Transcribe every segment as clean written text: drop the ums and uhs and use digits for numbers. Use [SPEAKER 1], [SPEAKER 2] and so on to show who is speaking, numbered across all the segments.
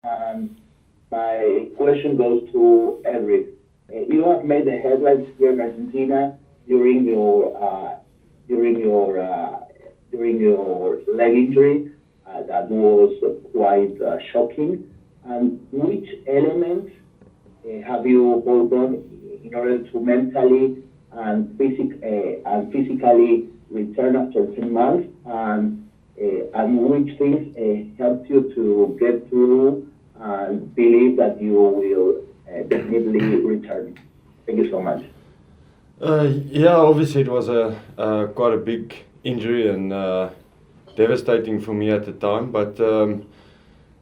[SPEAKER 1] And my question goes to Eric. You have made the headlines here in Argentina during your during your uh, during your leg injury. That was quite shocking. And which elements have you worked on in order to mentally and physically return after 10 months? And which things helped you to get through and believe that you will definitely return? Thank you so much.
[SPEAKER 2] Yeah, obviously it was a quite a big injury and devastating for me at the time. But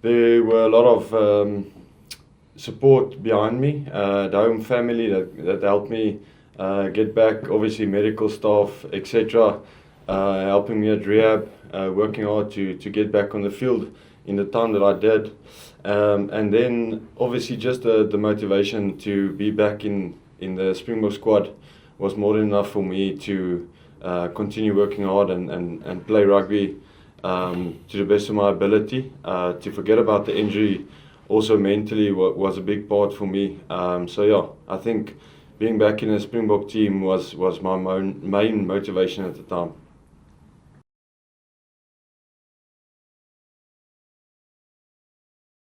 [SPEAKER 2] there were a lot of support behind me, the home family that helped me get back. Obviously, medical staff, etc., helping me at rehab, working hard to get back on the field in the time that I did. And then obviously just the motivation to be back in the Springbok squad was more than enough for me to continue working hard and play rugby to the best of my ability. To forget about the injury also mentally was a big part for me. So yeah, I think being back in the Springbok team was my main motivation at the time.